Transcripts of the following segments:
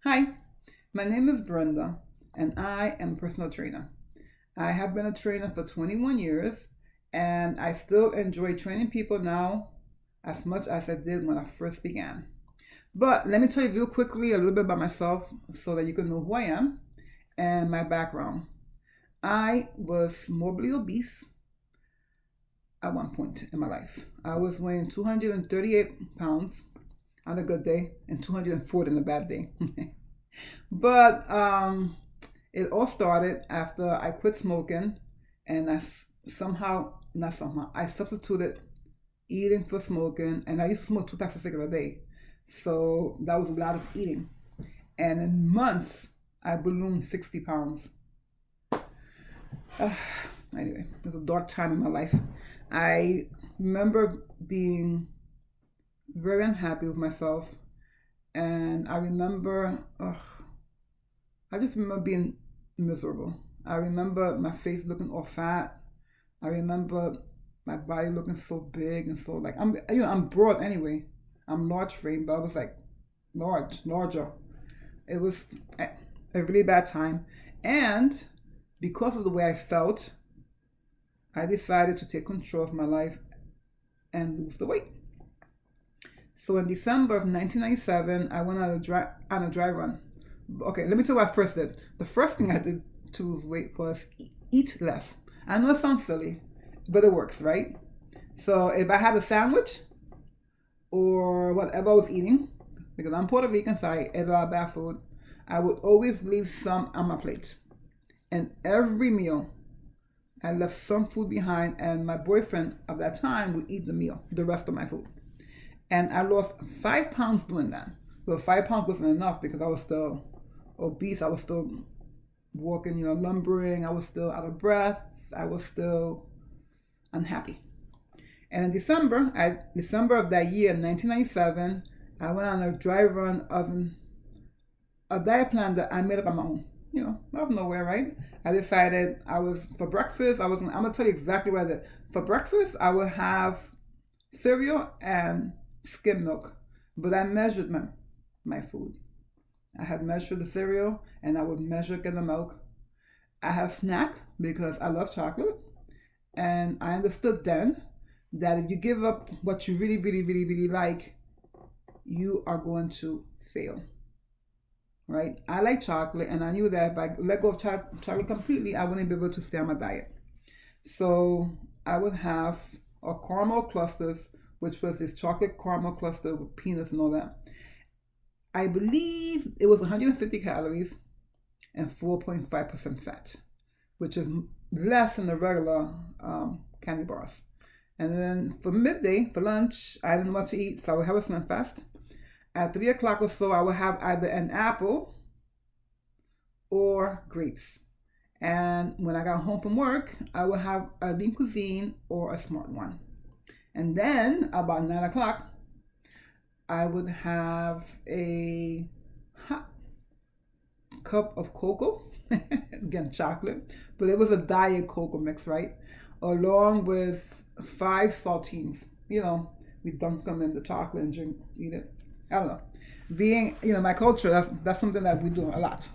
Hi, my name is Brenda, and I am a personal trainer. I have been a trainer for 21 years, and I still enjoy training people now as much as I did when I first began. But let me tell you real quickly a little bit about myself so that you can know who I am and my background. I was morbidly obese at one point in my life. I was weighing 238 pounds on a good day and 240 on a bad day. But it all started after I quit smoking, and somehow, not somehow, I substituted eating for smoking, and I used to smoke 2 packs of cigarettes a day. So that was a lot of eating. And in months, I ballooned 60 pounds. Uh, anyway, it was a dark time in my life. I remember being very unhappy with myself, and I just remember being miserable. I remember my face looking all fat. I remember my body looking so big and so like I'm broad anyway. I'm large frame, but I was like larger. It was a really bad time, and because of the way I felt, I decided to take control of my life and lose the weight. So in December of 1997, I went on a dry run. Okay, let me tell you what I first did. The first thing I did to lose weight was eat less. I know it sounds silly, but it works, right? So if I had a sandwich or whatever I was eating, because I'm Puerto Rican, so I ate a lot of bad food, I would always leave some on my plate. And every meal, I left some food behind, and my boyfriend of that time would eat the rest of my food. And I lost 5 pounds doing that. Well, 5 pounds wasn't enough because I was still obese. I was still walking, lumbering. I was still out of breath. I was still unhappy. And in December of that year, 1997, I went on a dry run of a diet plan that I made up on my own. Out of nowhere, right? I decided for breakfast, I'm going to tell you exactly what I did. For breakfast, I would have cereal and skim milk, but I measured my food. I had measured the cereal and I would measure the milk. I had snack because I love chocolate, and I understood then that if you give up what you really, really, really, really like, you are going to fail. Right? I like chocolate, and I knew that if I let go of chocolate completely, I wouldn't be able to stay on my diet. So I would have a caramel clusters, which was this chocolate caramel cluster with peanuts and all that. I believe it was 150 calories and 4.5% fat, which is less than the regular candy bars. And then for midday, for lunch, I didn't know what to eat, so I would have a Slim Fast. At 3 o'clock or so, I would have either an apple or grapes. And when I got home from work, I would have a Lean Cuisine or a Smart One. And then about 9 o'clock, I would have a hot cup of cocoa, again, chocolate, but it was a diet cocoa mix, right? Along with 5 saltines. We dunk them in the chocolate and eat it. I don't know. Being, my culture, that's something that we do a lot.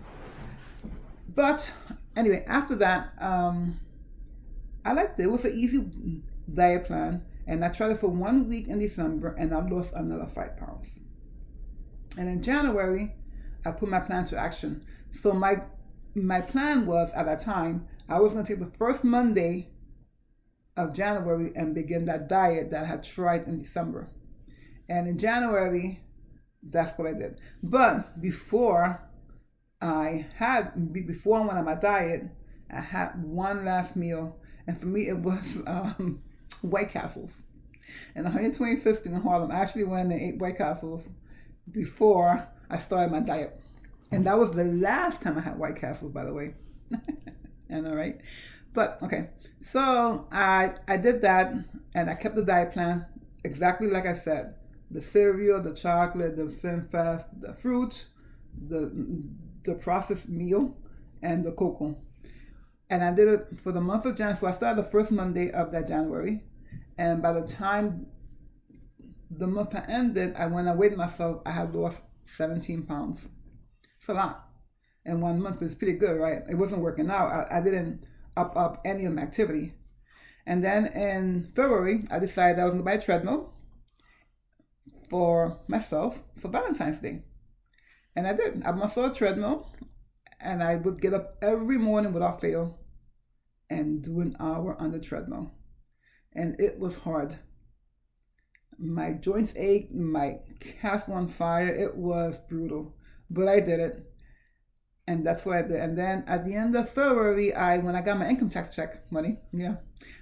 But anyway, after that, I liked it. It was an easy diet plan, and I tried it for 1 week in December, and I lost another 5 pounds. And in January, I put my plan to action. So my plan was at that time I was going to take the first Monday of January and begin that diet that I had tried in December. And in January, that's what I did. But before I went on my diet, I had one last meal, and for me it was White Castles. And 125th Street in Harlem, I actually went and ate White Castles before I started my diet. And that was the last time I had White Castles, by the way. I know, right? But okay, so I did that, and I kept the diet plan exactly like I said. The cereal, the chocolate, the Slim Fast, the fruit, the processed meal, and the cocoa. And I did it for the month of January. So I started the first Monday of that January. And by the time the month ended, when I weighed myself, I had lost 17 pounds. It's a lot in 1 month, but it's pretty good, right? It wasn't working out. I didn't up any of my activity. And then in February, I decided I was going to buy a treadmill for myself for Valentine's Day. And I did. I bought myself a treadmill, and I would get up every morning without fail and do an hour on the treadmill. And it was hard. My joints ached, my calves were on fire. It was brutal, but I did it. And that's what I did. And then at the end of February, when I got my income tax check money, yeah,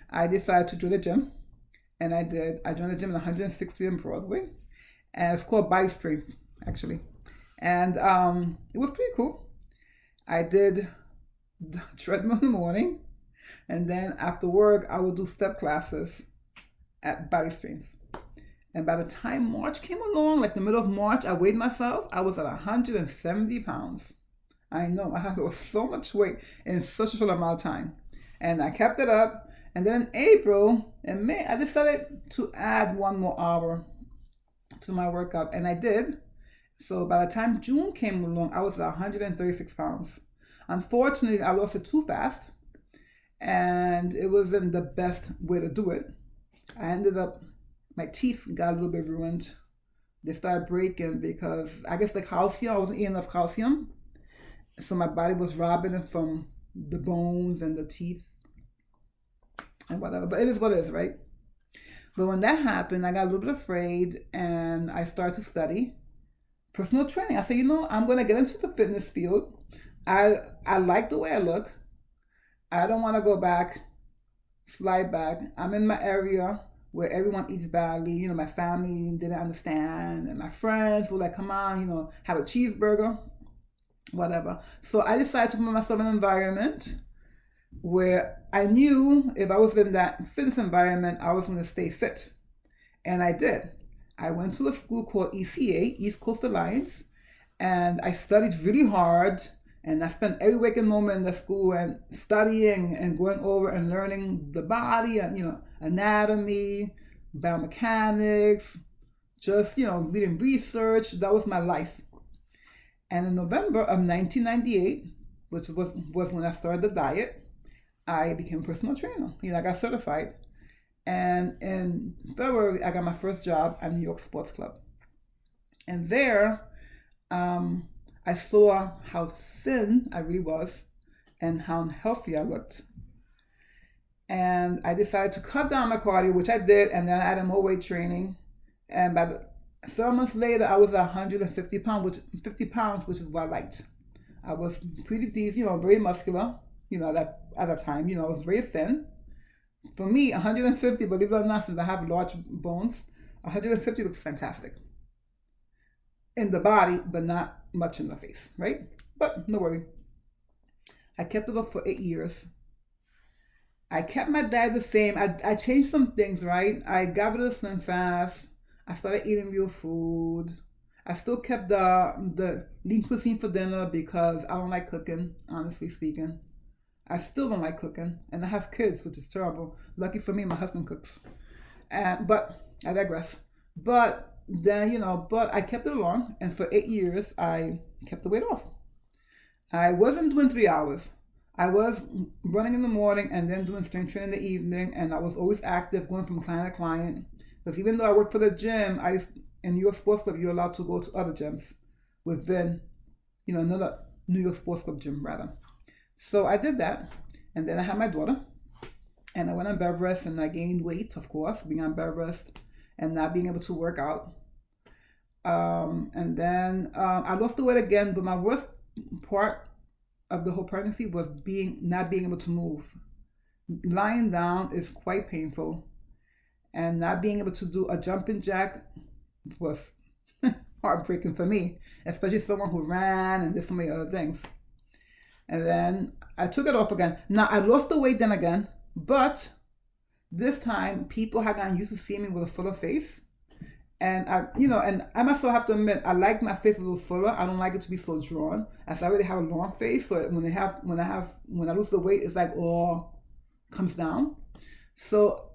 I decided to join the gym. And I did. I joined the gym in 160th and Broadway. And it's called Body Strength, actually. And it was pretty cool. I did the treadmill in the morning. And then after work, I would do step classes at Body Strength. And by the time March came along, like the middle of March, I weighed myself. I was at 170 pounds. I know, I had lost so much weight in such a short amount of time. And I kept it up. And then in April and May, I decided to add one more hour to my workout. And I did. So by the time June came along, I was at 136 pounds. Unfortunately, I lost it too fast. And it wasn't the best way to do it. I ended up, my teeth got a little bit ruined. They started breaking because I guess the calcium, I wasn't eating enough calcium. So my body was robbing it from the bones and the teeth and whatever. But it is what it is, right? But when that happened, I got a little bit afraid and I started to study personal training. I said, I'm going to get into the fitness field. I like the way I look. I don't want to go back, fly back. I'm in my area where everyone eats badly. My family didn't understand. And my friends were like, come on, have a cheeseburger, whatever. So I decided to put myself in an environment where I knew if I was in that fitness environment, I was going to stay fit. And I did. I went to a school called ECA, East Coast Alliance, and I studied really hard. And I spent every waking moment in the school and studying and going over and learning the body and, anatomy, biomechanics, just, reading research. That was my life. And in November of 1998, which was when I started the diet, I became a personal trainer. I got certified. And in February, I got my first job at New York Sports Club. And there, I saw how thin I really was and how unhealthy I looked. And I decided to cut down my cardio, which I did, and then I added more weight training. And by 7 months later, I was at 150 pounds, 50 pounds, which is what I liked. I was pretty decent, very muscular, at that time, I was very thin. For me, 150, believe it or not, since I have large bones, 150 looks fantastic. In the body, but not much in the face, right? But no worry. I kept it up for 8 years. I kept my diet the same. I changed some things, right? I got rid of Slim Fast. I started eating real food. I still kept the lean cuisine for dinner because I don't like cooking, honestly speaking. I still don't like cooking. And I have kids, which is terrible. Lucky for me, my husband cooks. But I digress. But then, but I kept it along. And for 8 years, I kept the weight off. I wasn't doing 3 hours. I was running in the morning and then doing strength training in the evening. And I was always active, going from client to client. Because even though I worked for the gym, in New York Sports Club, you're allowed to go to other gyms within, another New York Sports Club gym, rather. So I did that. And then I had my daughter. And I went on bed rest and I gained weight, of course, being on bed rest and not being able to work out. And then I lost the weight again, but my worst part of the whole pregnancy was not being able to move. Lying down is quite painful. And not being able to do a jumping jack was heartbreaking for me, especially someone who ran and did so many other things. And then I took it off again. Now I lost the weight then again, but this time people had gotten used to seeing me with a fuller face. And I myself have to admit, I like my face a little fuller. I don't like it to be so drawn. As I already have a long face, so when I lose the weight, it's like all comes down. So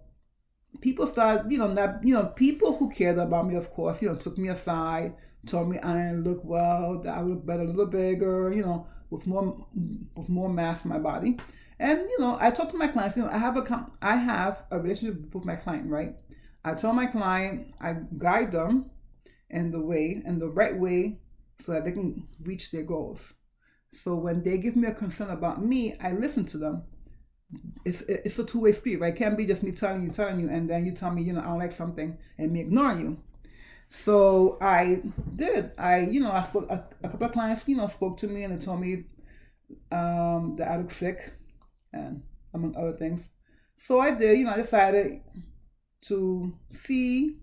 people started, people who cared about me, of course, took me aside, told me I didn't look well, that I would look better a little bigger, with more mass in my body. And I talk to my clients. I have a relationship with my client, right? I tell my client, I guide them in the right way, so that they can reach their goals. So when they give me a concern about me, I listen to them. It's a two-way street, right? It can't be just me telling you, and then you tell me, I don't like something, and me ignoring you. So I did. I spoke, a couple of clients, spoke to me, and they told me that I look sick, and among other things. So I did. I decided to see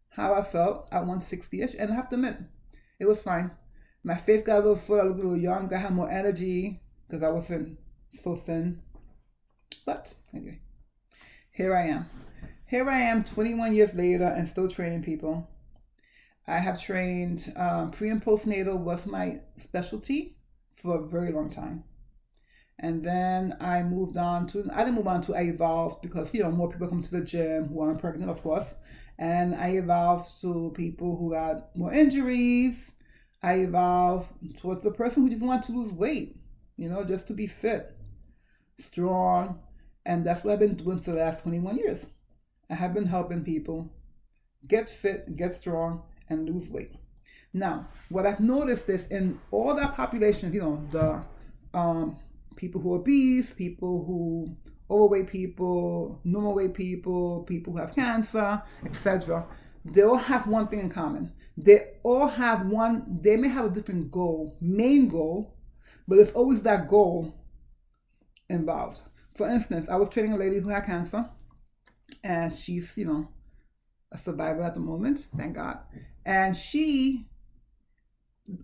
how I felt at 160-ish, and I have to admit, it was fine. My face got a little full, I looked a little young, I had more energy because I wasn't so thin. But anyway, here I am. Here I am 21 years later and still training people. I have trained pre and postnatal was my specialty for a very long time. And then I didn't move on to, I evolved because, more people come to the gym who aren't pregnant, of course. And I evolved to people who got more injuries. I evolved towards the person who just wanted to lose weight, just to be fit, strong. And that's what I've been doing for the last 21 years. I have been helping people get fit, get strong, and lose weight. Now, what I've noticed is in all that population, the people who are obese, people who overweight people, normal weight people, people who have cancer, etc. They all have one thing in common. They may have a different goal, main goal, but it's always that goal involved. For instance, I was training a lady who had cancer, and she's, a survivor at the moment, thank God. And she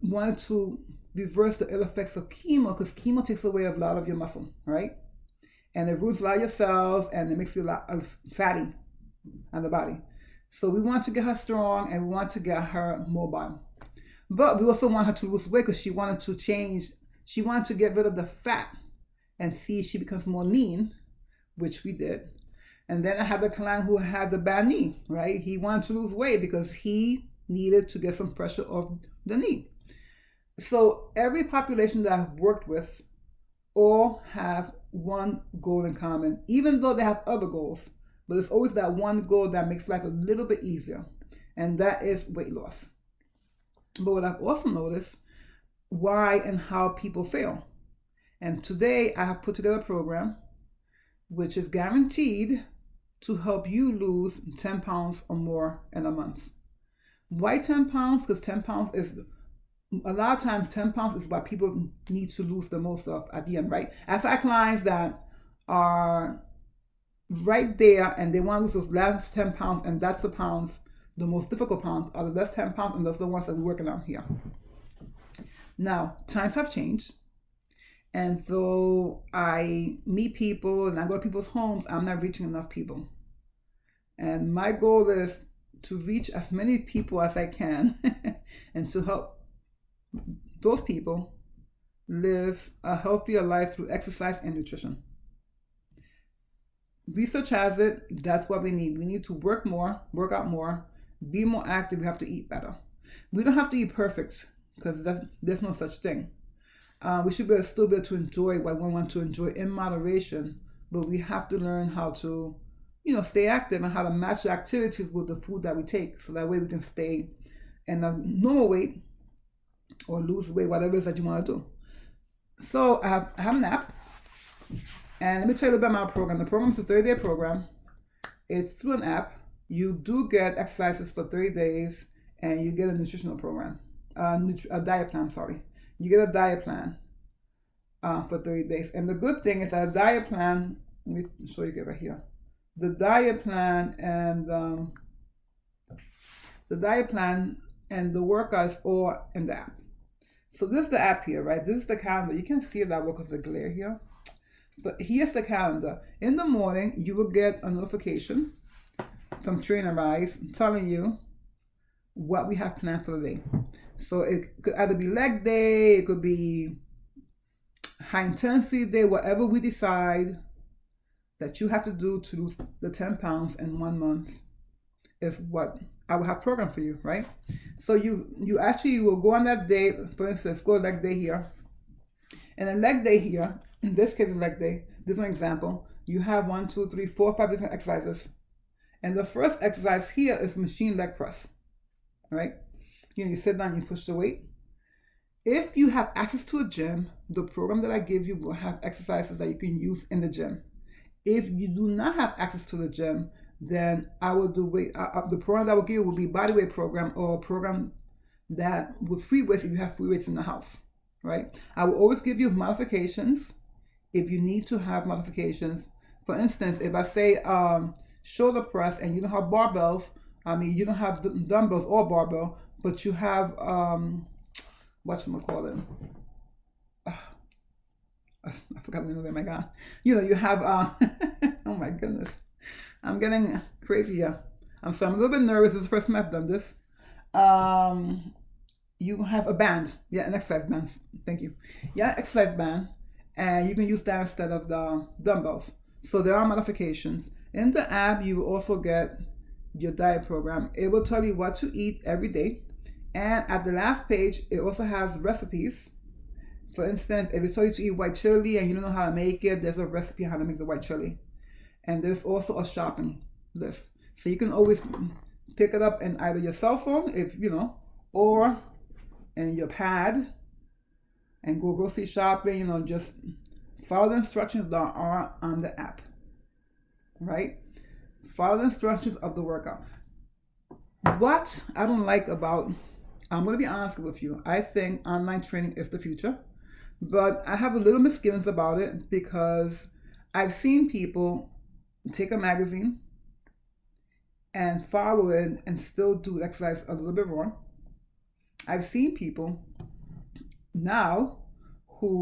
wanted to reverse the ill effects of chemo, because chemo takes away a lot of your muscle, right? And it roots a lot of your cells, and it makes you a lot of fatty on the body. So we want to get her strong, and we want to get her mobile. But we also want her to lose weight because she wanted to change. She wanted to get rid of the fat and see if she becomes more lean, which we did. And then I had the client who had the bad knee, right? He wanted to lose weight because he needed to get some pressure off the knee. So every population that I've worked with all have one goal in common, even though they have other goals. But it's always that one goal that makes life a little bit easier, and that is weight loss. But what I've also noticed, why and how people fail. And today I have put together a program which is guaranteed to help you lose 10 pounds or more in a month. Why 10 pounds? Because 10 pounds is, a lot of times 10 pounds is what people need to lose the most of at the end, right? I've had clients that are right there and they want to lose those last 10 pounds, and that's the pounds, the most difficult pounds are the last 10 pounds, and those are the ones that we're working on here. Now, times have changed. And so I meet people and I go to people's homes, I'm not reaching enough people. And my goal is to reach as many people as I can and to help those people live a healthier life through exercise and nutrition. Research has it, that's what we need. We need to work out more, be more active, we have to eat better. We don't have to eat perfect because there's no such thing. We should still be able to enjoy what we want to enjoy in moderation, but we have to learn how to, stay active and how to match the activities with the food that we take, so that way we can stay in a normal weight or lose weight, whatever it is that you want to do. So I have an app, and let me tell you a little bit about my program. The program is a 30-day program. It's through an app. You do get exercises for 30 days, and you get a nutritional program, a diet plan, sorry. You get a diet plan for 30 days. And the good thing is that a diet plan, let me show you right here. The diet plan and the workouts all in the app. So this is the app here, right? This is the calendar. You can see that because of the glare here. But here's the calendar. In the morning, you will get a notification from TrainerRise telling you what we have planned for the day. So it could either be leg day, it could be high intensity day, whatever we decide that you have to do to lose the 10 pounds in 1 month. is what I will have programmed for you, right? So you actually will go on that day. For instance, go leg day here, and then leg day here. In this case, leg day. This is an example. You have 1, 2, 3, 4, 5 different exercises, and the first exercise here is machine leg press, right? You sit down, you push the weight. If you have access to a gym, the program that I give you will have exercises that you can use in the gym. If you do not have access to the gym, then I will do weight. The program that I will give you will be body weight program, or a program that with free weights if you have free weights in the house, right? I will always give you modifications if you need to have modifications. For instance, if I say shoulder press and you don't have barbells, you don't have dumbbells or barbell, but you have whatchamacallit, I forgot the name of it, my God. You have, oh my goodness. I'm getting crazy here. I'm a little bit nervous. This is the first time I've done this. You have a band. Yeah, an exercise band. Thank you. Yeah, exercise band. And you can use that instead of the dumbbells. So there are modifications. In the app, you will also get your diet program. It will tell you what to eat every day. And at the last page, it also has recipes. For instance, if it's told you to eat white chili and you don't know how to make it, there's a recipe on how to make the white chili. And there's also a shopping list. So you can always pick it up in either your cell phone, or in your pad and go grocery shopping, just follow the instructions that are on the app, right? Follow the instructions of the workout. What I don't like about, I'm going to be honest with you, I think online training is the future, but I have a little misgivings about it because I've seen people take a magazine and follow it and still do exercise a little bit wrong. I've seen people now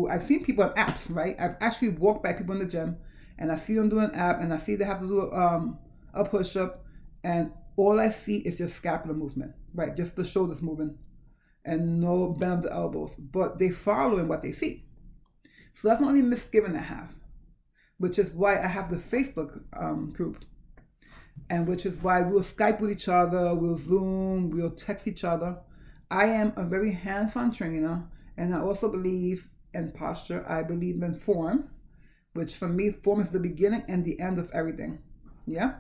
I've seen people on apps, right? I've actually walked by people in the gym and I see them do an app and I see they have to do a push-up, and all I see is just scapular movement, right? Just the shoulders moving and no bend of the elbows, but they following what they see. So that's the only misgiving I have, which is why I have the Facebook group, and which is why we'll Skype with each other, we'll Zoom, we'll text each other. I am a very hands-on trainer, and I also believe in posture. I believe in form, which for me, form is the beginning and the end of everything. Yeah?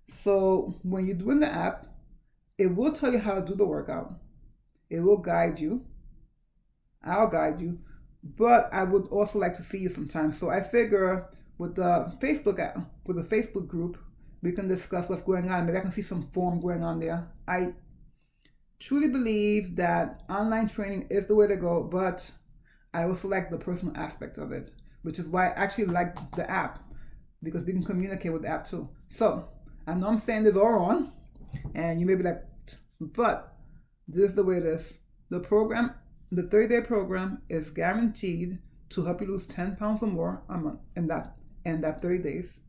So when you're doing the app, it will tell you how to do the workout. It will guide you. I'll guide you. But I would also like to see you sometimes. So I figure with the Facebook app, with the Facebook group, we can discuss what's going on. Maybe I can see some form going on there. I truly believe that online training is the way to go, but I also like the personal aspect of it, which is why I actually like the app, because we can communicate with the app too. So I know I'm saying this all wrong, and you may be like, but this is the way it is. The program, the 30-day program, is guaranteed to help you lose 10 pounds or more a month in that 30 days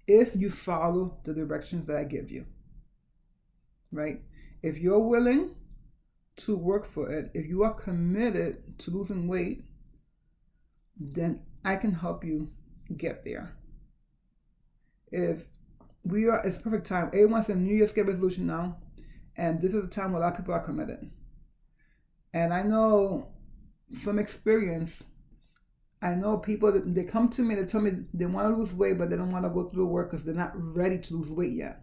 if you follow the directions that I give you, right? If you're willing to work for it, if you are committed to losing weight, then I can help you get there. It's perfect time. Everyone's in New Year's resolution now, and this is the time where a lot of people are committed. And I know from experience, I know people that they come to me, they tell me they want to lose weight, but they don't want to go through the work because they're not ready to lose weight yet.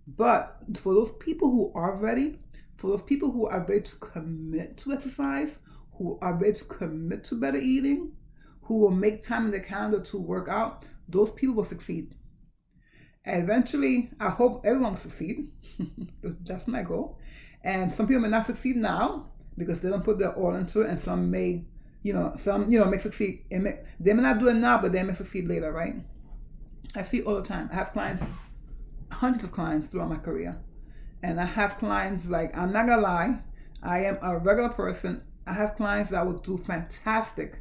But for those people who are ready, for those people who are ready to commit to exercise, who are ready to commit to better eating, who will make time in their calendar to work out, those people will succeed. And eventually, I hope everyone will succeed. That's my goal. And some people may not succeed now because they don't put their all into it, and some may, may succeed. They may not do it now, but they may succeed later, right? I see it all the time. I have clients, hundreds of clients throughout my career. And I have clients, like, I'm not gonna lie, I am a regular person. I have clients that will do fantastic.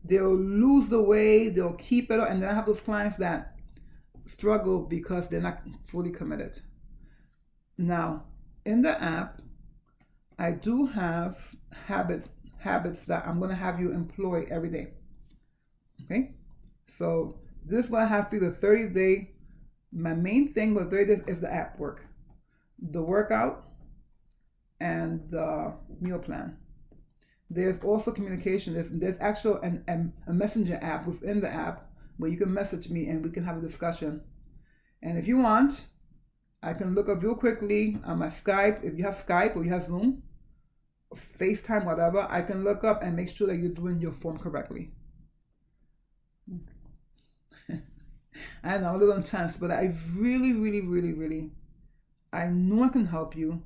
They'll lose the weight, they'll keep it, and then I have those clients that struggle because they're not fully committed. Now, in the app, I do have habits that I'm gonna have you employ every day. Okay? So this is what I have for you, the 30-day. My main thing with 30 days is the app work. the workout, and the meal plan. There's also communication. There's actual a messenger app within the app where you can message me and we can have a discussion. And if you want, I can look up real quickly on my Skype. If you have Skype or you have Zoom, FaceTime, whatever, I can look up and make sure that you're doing your form correctly. I know, I'm a little intense, but I really, really, really, really, I know I can help you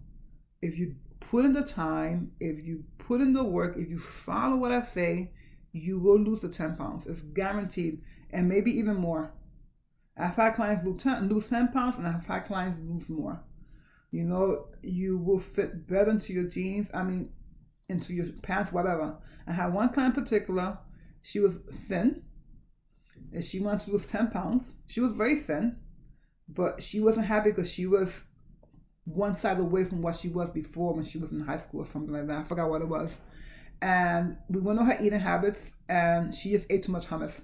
if you put in the time, if you put in the work, if you follow what I say, you will lose the 10 pounds. It's guaranteed, and maybe even more. I've had clients lose 10 pounds, and I've had clients lose more. You know, you will fit better into your jeans, into your pants, whatever. I had one client in particular, she was thin, and she wanted to lose 10 pounds. She was very thin, but she wasn't happy because she was one side away from what she was before when she was in high school or something like that. I forgot what it was. And we went on her eating habits, and she just ate too much hummus.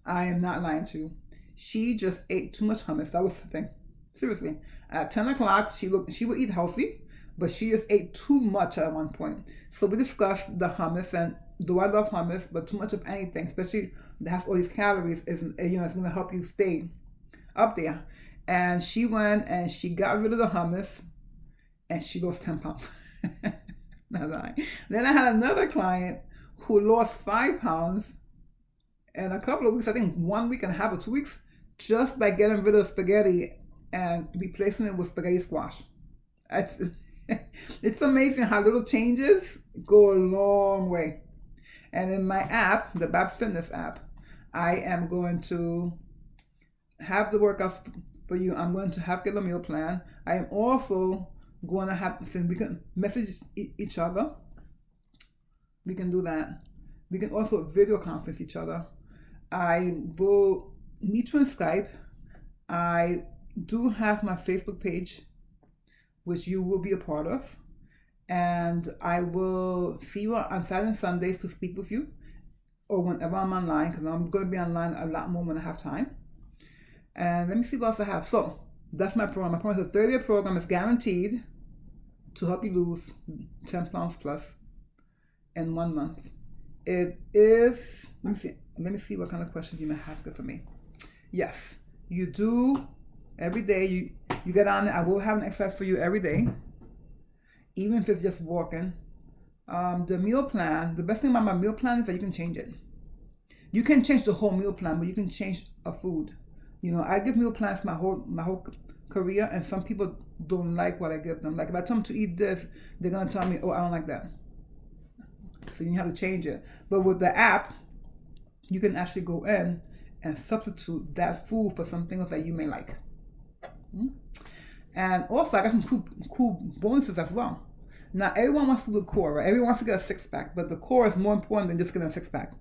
I am not lying to you. She just ate too much hummus. That was the thing. Seriously. At 10 o'clock, she would eat healthy, but she just ate too much at one point. So we discussed the hummus, and do I love hummus, but too much of anything, especially that has all these calories, it's going to help you stay up there. And she went and she got rid of the hummus, and she lost 10 pounds. Not lying. Then I had another client who lost 5 pounds in a couple of weeks, I think 1 week and a half or 2 weeks, just by getting rid of spaghetti and replacing it with spaghetti squash. It's amazing how little changes go a long way. And in my app, the Babs Fitness app, I am going to have the workouts for you. I'm going to have get a meal plan. I am also going to have, since we can message each other, we can do that. We can also video conference each other. I will meet you on Skype. I do have my Facebook page, which you will be a part of. And I will see you on Saturday and Sundays to speak with you, or whenever I'm online, because I'm going to be online a lot more when I have time. And let me see what else I have. So that's my program. My program is a 30-day program. It's guaranteed to help you lose 10 pounds plus in 1 month. It is, let me see what kind of questions you may have good for me. Yes, you do every day. You get on it. I will have an exercise for you every day, even if it's just walking. The meal plan, the best thing about my meal plan is that you can change it. You can change the whole meal plan, but you can change a food. You know, I give meal plans my whole career, and some people don't like what I give them. Like if I tell them to eat this, they're gonna tell me, "Oh, I don't like that." So you have to change it. But with the app, you can actually go in and substitute that food for something else that you may like. And also, I got some cool bonuses as well. Now, everyone wants to do the core, right? Everyone wants to get a six-pack, but the core is more important than just getting a six-pack.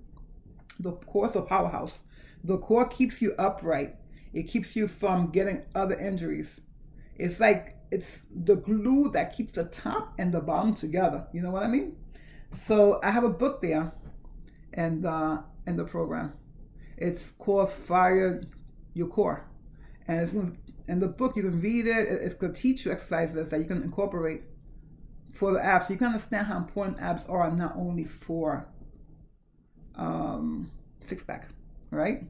The core is a powerhouse. The core keeps you upright. It keeps you from getting other injuries. It's like it's the glue that keeps the top and the bottom together. You know what I mean? So I have a book there, and in the program, it's called Fire Your Core, and it's in the book you can read it. It's going to teach you exercises that you can incorporate for the abs, so you can understand how important abs are, not only for six-pack, right?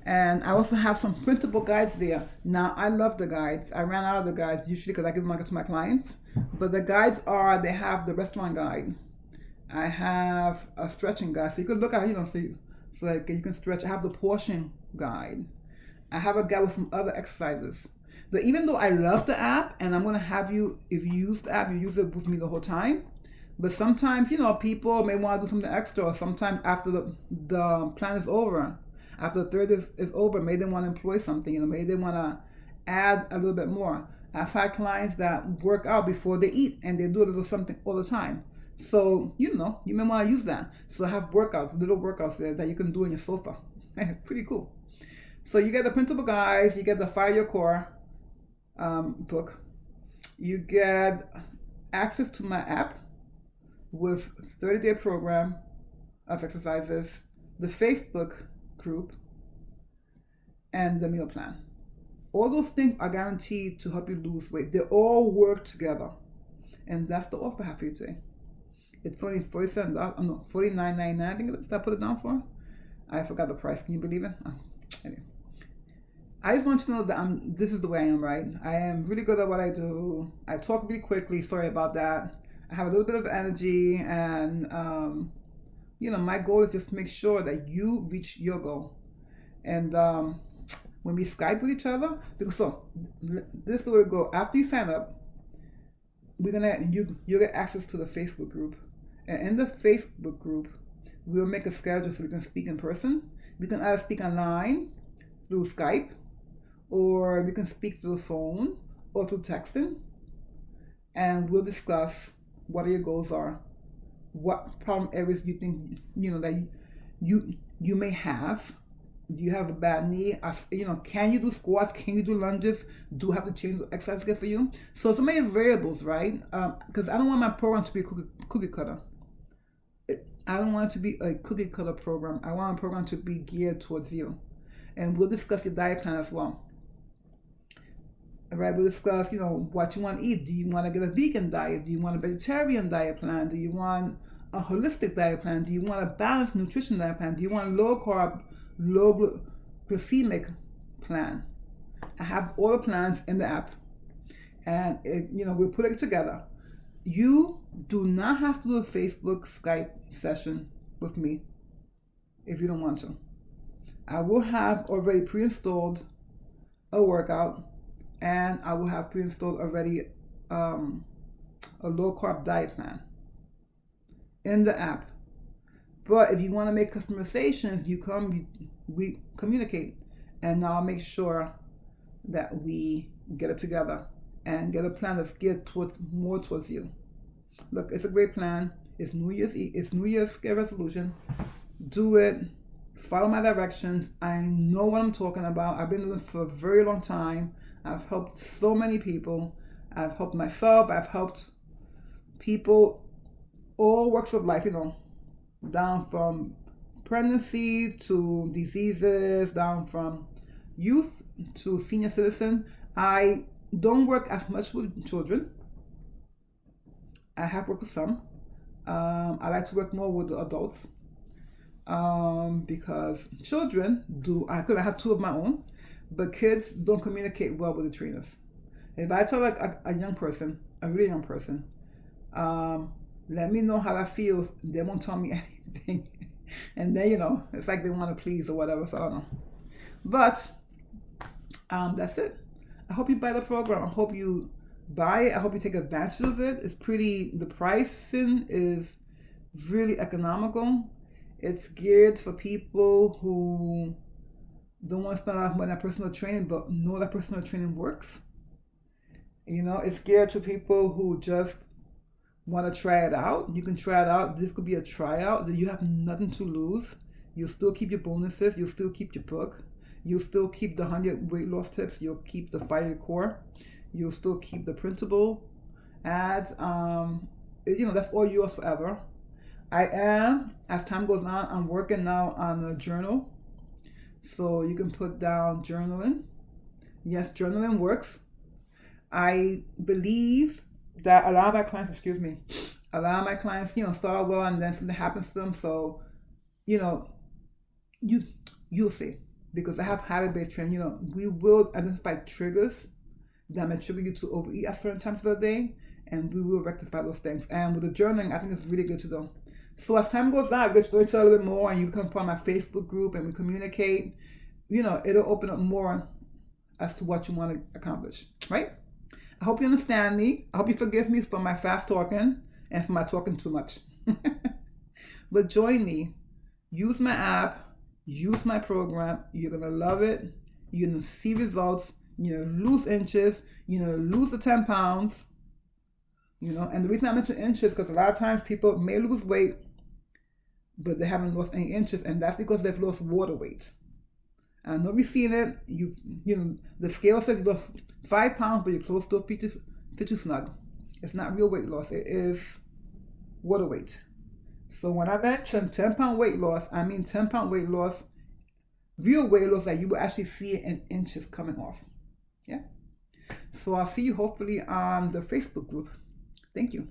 And I also have some printable guides there. Now, I love the guides. I ran out of the guides usually because I give them to my clients. But the guides they have the restaurant guide. I have a stretching guide. So you can look at, so like you can stretch. I have the portion guide. I have a guide with some other exercises. So even though I love the app, and I'm going to have you, if you use the app, you use it with me the whole time. But sometimes, people may want to do something extra, or sometimes after the plan is over, after the third is over, maybe they want to employ something, maybe they want to add a little bit more. I've had clients that work out before they eat, and they do a little something all the time. So, you may want to use that. So I have little workouts there that you can do on your sofa. Pretty cool. So you get the printable guides, you get the Fire Your Core book. You get access to my app with 30-day program of exercises, the Facebook group, and the meal plan. All those things are guaranteed to help you lose weight. They all work together. And that's the offer I have for you today. It's only $47. No, $49.99. I think that's what I put it down for. I forgot the price. Can you believe it? Anyway. I just want you to know that this is the way I am, right? I am really good at what I do. I talk really quickly. Sorry about that. I have a little bit of energy, and my goal is just to make sure that you reach your goal. And when we Skype with each other, because this is the way we go. After you sign up, you get access to the Facebook group, and in the Facebook group, we'll make a schedule so we can speak in person. We can either speak online through Skype, or we can speak through the phone or through texting, and we'll discuss what your goals are, what problem areas you think that you may have. Do you have a bad knee? Can you do squats? Can you do lunges? Do you have to change the exercise good for you? So many variables, right? Because I don't want my program to be a cookie cutter. I don't want it to be a cookie cutter program. I want a program to be geared towards you. And we'll discuss your diet plan as well. All right, we'll discuss, what you want to eat. Do you want to get a vegan diet? Do you want a vegetarian diet plan? Do you want a holistic diet plan? Do you want a balanced nutrition diet plan? Do you want low carb, low glycemic plan? I have all the plans in the app, and we'll put it together. You do not have to do a Facebook Skype session with me if you don't want to. I will have already pre-installed a workout, and I will have pre-installed already a low carb diet plan in the app. But if you want to make customizations, we communicate, and I'll make sure that we get it together and get a plan that's geared more towards you. Look, it's a great plan. It's New Year's resolution. Do it. Follow my directions. I know what I'm talking about. I've been doing this for a very long time. I've helped so many people. I've helped myself. I've helped people, all walks of life, down from pregnancy to diseases, down from youth to senior citizen. I don't work as much with children. I have worked with some. I like to work more with the adults, because children I have two of my own, but kids don't communicate well with the trainers. If I tell a young person, a really young person, let me know how that feels, they won't tell me anything. And then, it's like they want to please or whatever, so I don't know. But that's it. I hope you buy the program. I hope you buy it. I hope you take advantage of it. The pricing is really economical. It's geared for people who don't want to spend a lot of money on personal training, but know that personal training works. It's geared to people who just want to try it out. You can try it out. This could be a tryout. You have nothing to lose. You'll still keep your bonuses. You'll still keep your book. You'll still keep the 100 weight loss tips. You'll keep the Fire Core. You'll still keep the printable ads. That's all yours forever. As time goes on, I'm working now on a journal. So you can put down journaling. Yes, journaling works. I believe that a lot of my clients, start out well and then something happens to them. So, you'll see. Because I have habit-based training, we will identify triggers that may trigger you to overeat at certain times of the day, and we will rectify those things. And with the journaling, I think it's really good to do. So as time goes on, I get to know each other a little bit more, and you become part of my Facebook group, and we communicate. It'll open up more as to what you want to accomplish, right? I hope you understand me. I hope you forgive me for my fast talking and for my talking too much. But join me. Use my app. Use my program. You're going to love it. You're going to see results. You're going to lose inches. You're going to lose the 10 pounds. And the reason I mention inches, because a lot of times people may lose weight, but they haven't lost any inches, and that's because they've lost water weight. I know we've seen it. The scale says you lost 5 pounds, but your clothes still fit you snug. It's not real weight loss. It is water weight. So when I mention 10-pound weight loss, I mean 10-pound weight loss, real weight loss that you will actually see it in inches coming off. So I'll see you hopefully on the Facebook group. Thank you.